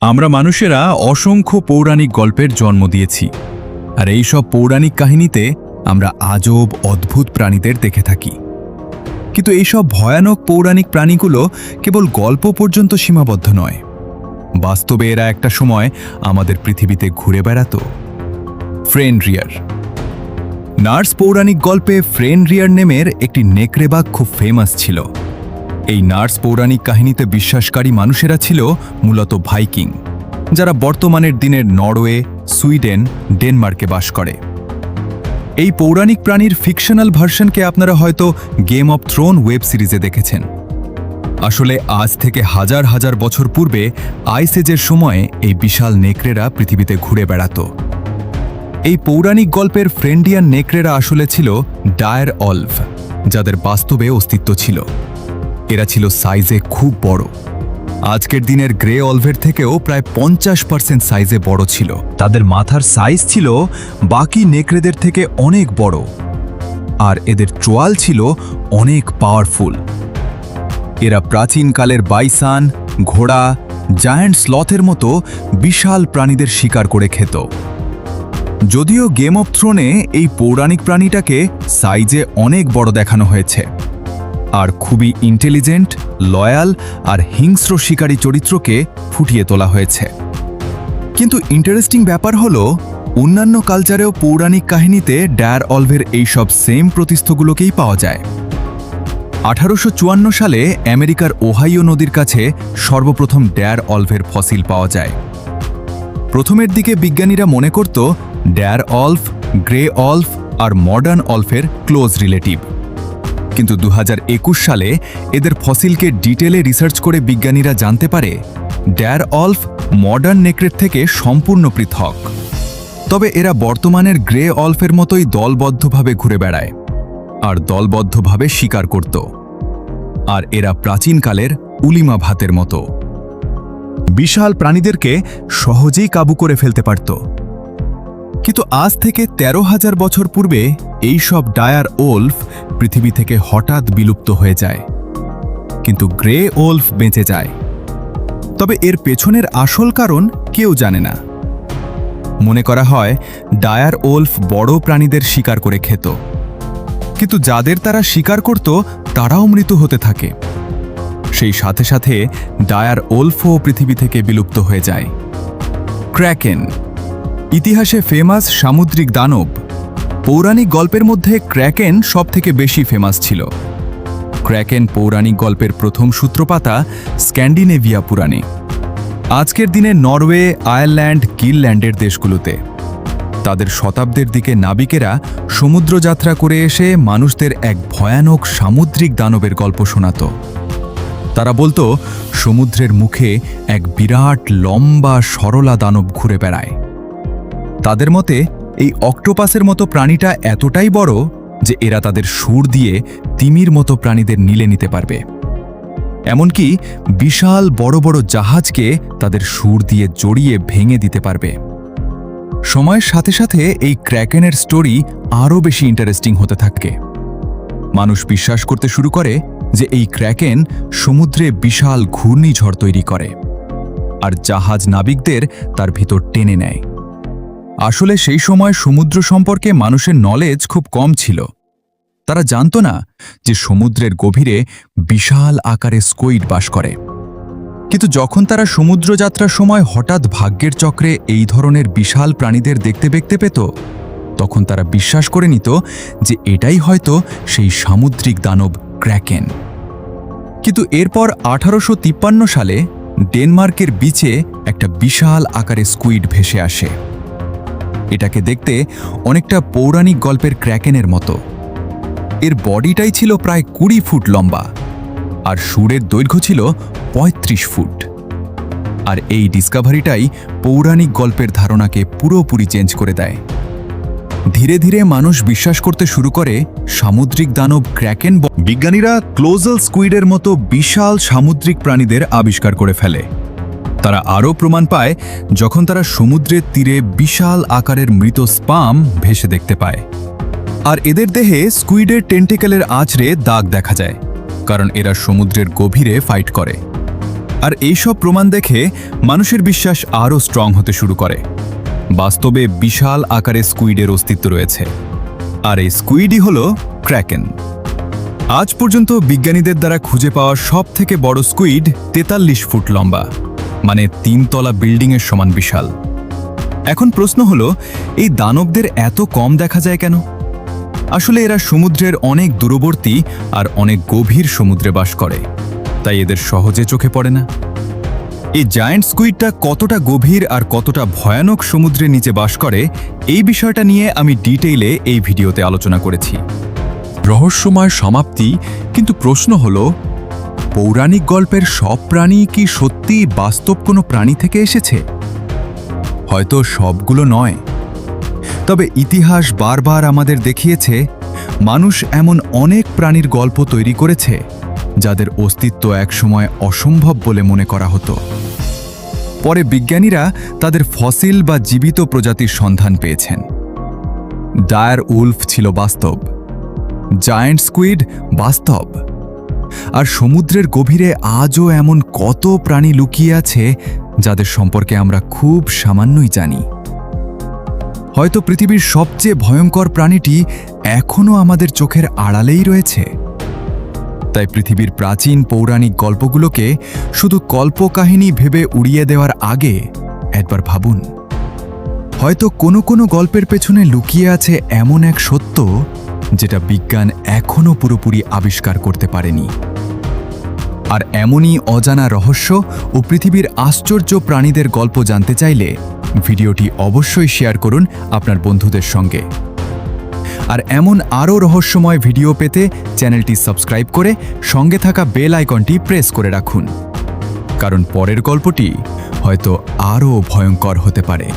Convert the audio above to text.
আমরা মানুষেরা অসংখ্য পৌরাণিক গল্পের জন্ম দিয়েছি, আর এই সব পৌরাণিক কাহিনীতে আমরা আজব অদ্ভুত প্রাণীদের দেখে থাকি। কিন্তু এই সব ভয়ানক পৌরাণিক প্রাণীগুলো কেবল গল্প পর্যন্ত সীমাবদ্ধ নয়, বাস্তবে এরা একটা সময় আমাদের পৃথিবীতে ঘুরে বেড়াতো। ফেনরিয়ার। নার্স পৌরাণিক গল্পে ফেনরিয়ার নামের একটি নেকড়েবাঘ খুব ফেমাস ছিল। এই নার্স পৌরাণিক কাহিনীতে বিশ্বাসকারী মানুষেরা ছিল মূলত ভাইকিং, যারা বর্তমানের দিনের নরওয়ে, সুইডেন, ডেনমার্কে বাস করে। এই পৌরাণিক প্রাণীর ফিকশনাল ভার্সনকে আপনারা হয়তো গেম অফ থ্রোন ওয়েব সিরিজে দেখেছেন। আসলে আজ থেকে হাজার হাজার বছর পূর্বে আইস এজের সময়ে এই বিশাল নেকড়েরা পৃথিবীতে ঘুরে বেড়াতো। এই পৌরাণিক গল্পের ফ্রেন্ডিয়ান নেকড়েরা আসলে ছিল ডায়ার অলভ, যাদের বাস্তবে অস্তিত্ব ছিল। এরা ছিল সাইজে খুব বড়। আজকের দিনের গ্রে অলভের থেকেও প্রায় 50% সাইজে বড় ছিল। তাদের মাথার সাইজ ছিল বাকি নেকড়েদের থেকে অনেক বড়, আর এদের চোয়াল ছিল অনেক পাওয়ারফুল। এরা প্রাচীনকালের বাইসান, ঘোড়া, জায়ান্ট স্লথের মতো বিশাল প্রাণীদের শিকার করে খেত। যদিও গেম অফ থ্রোনে এই পৌরাণিক প্রাণীটাকে সাইজে অনেক বড় দেখানো হয়েছে, আর খুবই ইন্টেলিজেন্ট, লয়াল আর হিংস্র শিকারী চরিত্রকে ফুটিয়ে তোলা হয়েছে। কিন্তু ইন্টারেস্টিং ব্যাপার হলো, অন্যান্য কালচারেও পৌরাণিক কাহিনীতে ডায়ার অলভের এইসব সেম প্রতিস্থগুলোকেই পাওয়া যায়। 1854 সালে আমেরিকার ওহাইও নদীর কাছে সর্বপ্রথম ডায়ার অলভের ফসিল পাওয়া যায়। প্রথমের দিকে বিজ্ঞানীরা মনে করত ডায়ার অলভ, গ্রে অলভ আর মডার্ন অলভের ক্লোজ রিলেটিভ। কিন্তু 2021 সালে এদের ফসিলকে ডিটেলে রিসার্চ করে বিজ্ঞানীরা জানতে পারে ডায়ার অলভ মডার্ন নেকড়ের থেকে সম্পূর্ণ পৃথক। তবে এরা বর্তমানের গ্রে অলভের মতোই দলবদ্ধভাবে ঘুরে বেড়ায় আর দলবদ্ধভাবে শিকার করত। আর এরা প্রাচীনকালের উলিমা ভাতের মতো বিশাল প্রাণীদেরকে সহজেই কাবু করে ফেলতে পারত। কিন্তু আজ থেকে 13,000 বছর পূর্বে এই সব ডায়ার ওলফ পৃথিবী থেকে হঠাৎ বিলুপ্ত হয়ে যায়, কিন্তু গ্রে ওলফ বেঁচে যায়। তবে এর পেছনের আসল কারণ কেউ জানে না। মনে করা হয় ডায়ার ওলফ বড় প্রাণীদের শিকার করে খেত, কিন্তু যাদের তারা শিকার করত তারাও মৃত্যু হতে থাকে। সেই সাথে সাথে ডায়ার ওলফও পৃথিবী থেকে বিলুপ্ত হয়ে যায়। ক্র্যাকেন। ইতিহাসে ফেমাস সামুদ্রিক দানব। পৌরাণিক গল্পের মধ্যে ক্র্যাকেন সবথেকে বেশি ফেমাস ছিল। ক্র্যাকেন পৌরাণিক গল্পের প্রথম সূত্রপাতা স্ক্যান্ডিনেভিয়া পুরাণে, আজকের দিনে নরওয়ে, আয়ারল্যান্ড, গ্রিনল্যান্ডের দেশগুলোতে। তাদের শতাব্দের দিকে নাবিকেরা সমুদ্রযাত্রা করে এসে মানুষদের এক ভয়ানক সামুদ্রিক দানবের গল্প শোনাত। তারা বলতো সমুদ্রের মুখে এক বিরাট লম্বা সরলা দানব ঘুরে বেড়ায়। তাদের মতে এই অক্টোপাসের মতো প্রাণীটা এতটাই বড় যে এরা তাদের সুর দিয়ে তিমির মতো প্রাণীদের নিলে নিতে পারবে। এমনকি বিশাল বড় বড় জাহাজকে তাদের সুর দিয়ে জড়িয়ে ভেঙে দিতে পারবে। সময়ের সাথে সাথে এই ক্র্যাকেনের স্টোরি আরও বেশি ইন্টারেস্টিং হতে থাকে। মানুষ বিশ্বাস করতে শুরু করে যে এই ক্র্যাকেন সমুদ্রে বিশাল ঘূর্ণিঝড় তৈরি করে আর জাহাজ নাবিকদের তার ভিতর টেনে নেয়। আসলে সেই সময় সমুদ্র সম্পর্কে মানুষের নলেজ খুব কম ছিল। তারা জানত না যে সমুদ্রের গভীরে বিশাল আকারে স্কুইড বাস করে। কিন্তু যখন তারা সমুদ্রযাত্রার সময় হঠাৎ ভাগ্যের চক্রে এই ধরনের বিশাল প্রাণীদের দেখতে পেত, তখন তারা বিশ্বাস করে নিত যে এটাই হয়তো সেই সামুদ্রিক দানব ক্র্যাকেন। কিন্তু এরপর 1853 সালে ডেনমার্কের বিচে একটা বিশাল আকারে স্কুইড ভেসে আসে। এটাকে দেখতে অনেকটা পৌরাণিক গল্পের ক্র্যাকেনের মতো। এর বডিটাই ছিল প্রায় 20 ফুট লম্বা, আর সুরের দৈর্ঘ্য ছিল 35 ফুট। আর এই ডিসকভারিটাই পৌরাণিক গল্পের ধারণাকে পুরোপুরি চেঞ্জ করে দেয়। ধীরে ধীরে মানুষ বিশ্বাস করতে শুরু করে সামুদ্রিক দানব ক্র্যাকেন। বিজ্ঞানীরা ক্লোজাল স্কুইডের মতো বিশাল সামুদ্রিক প্রাণীদের আবিষ্কার করে ফেলে। তারা আরও প্রমাণ পায় যখন তারা সমুদ্রের তীরে বিশাল আকারের মৃত স্পাম ভেসে দেখতে পায়। আর এদের দেহে স্কুইডের টেন্টিকেলের আঁচড়ে দাগ দেখা যায়, কারণ এরা সমুদ্রের গভীরে ফাইট করে। আর এইসব প্রমাণ দেখে মানুষের বিশ্বাস আরও স্ট্রং হতে শুরু করে। বাস্তবে বিশাল আকারে স্কুইডের অস্তিত্ব রয়েছে, আর এই স্কুইডই হল ক্র্যাকেন। আজ পর্যন্ত বিজ্ঞানীদের দ্বারা খুঁজে পাওয়া সব থেকে বড় স্কুইড 43 ফুট লম্বা, মানে 3 তলা বিল্ডিংয়ের সমান বিশাল। এখন প্রশ্ন হলো, এই দানবদের এত কম দেখা যায় কেন? আসলে এরা সমুদ্রের অনেক দূরবর্তী আর অনেক গভীর সমুদ্রে বাস করে, তাই এদের সহজে চোখে পড়ে না। এই জায়ান্ট স্কুইডটা কতটা গভীর আর কতটা ভয়ানক সমুদ্রের নিচে বাস করে, এই বিষয়টা নিয়ে আমি ডিটেইলে এই ভিডিওতে আলোচনা করেছি। রহস্যময় সমাপ্তি, কিন্তু প্রশ্ন হলো, পৌরাণিক গল্পের সব প্রাণী কি সত্যি বাস্তব কোনো প্রাণী থেকে এসেছে? হয়তো সবগুলো নয়, তবে ইতিহাস বারবার আমাদের দেখিয়েছে মানুষ এমন অনেক প্রাণীর গল্প তৈরি করেছে যাদের অস্তিত্ব একসময় অসম্ভব বলে মনে করা হতো। পরে বিজ্ঞানীরা তাদের ফসিল বা জীবিত প্রজাতির সন্ধান পেয়েছেন। ডায়ার উলফ ছিল বাস্তব, জায়ান্ট স্কুইড বাস্তব, আর সমুদ্রের গভীরে আজও এমন কত প্রাণী লুকিয়ে আছে যাদের সম্পর্কে আমরা খুব সামান্যই জানি। হয়তো পৃথিবীর সবচেয়ে ভয়ঙ্কর প্রাণীটি এখনও আমাদের চোখের আড়ালেই রয়েছে। তাই পৃথিবীর প্রাচীন পৌরাণিক গল্পগুলোকে শুধু কল্পকাহিনী ভেবে উড়িয়ে দেওয়ার আগে একবার ভাবুন, হয়তো কোনো কোনো গল্পের পেছনে লুকিয়ে আছে এমন এক সত্য যেটা বিজ্ঞান এখনও পুরোপুরি আবিষ্কার করতে পারেনি। আর এমনই অজানা রহস্য ও পৃথিবীর আশ্চর্য প্রাণীদের গল্প জানতে চাইলে ভিডিওটি অবশ্যই শেয়ার করুন আপনার বন্ধুদের সঙ্গে। আর এমন আরও রহস্যময় ভিডিও পেতে চ্যানেলটি সাবস্ক্রাইব করে সঙ্গে থাকা বেল আইকনটি প্রেস করে রাখুন, কারণ পরের গল্পটি হয়তো আরও ভয়ঙ্কর হতে পারে।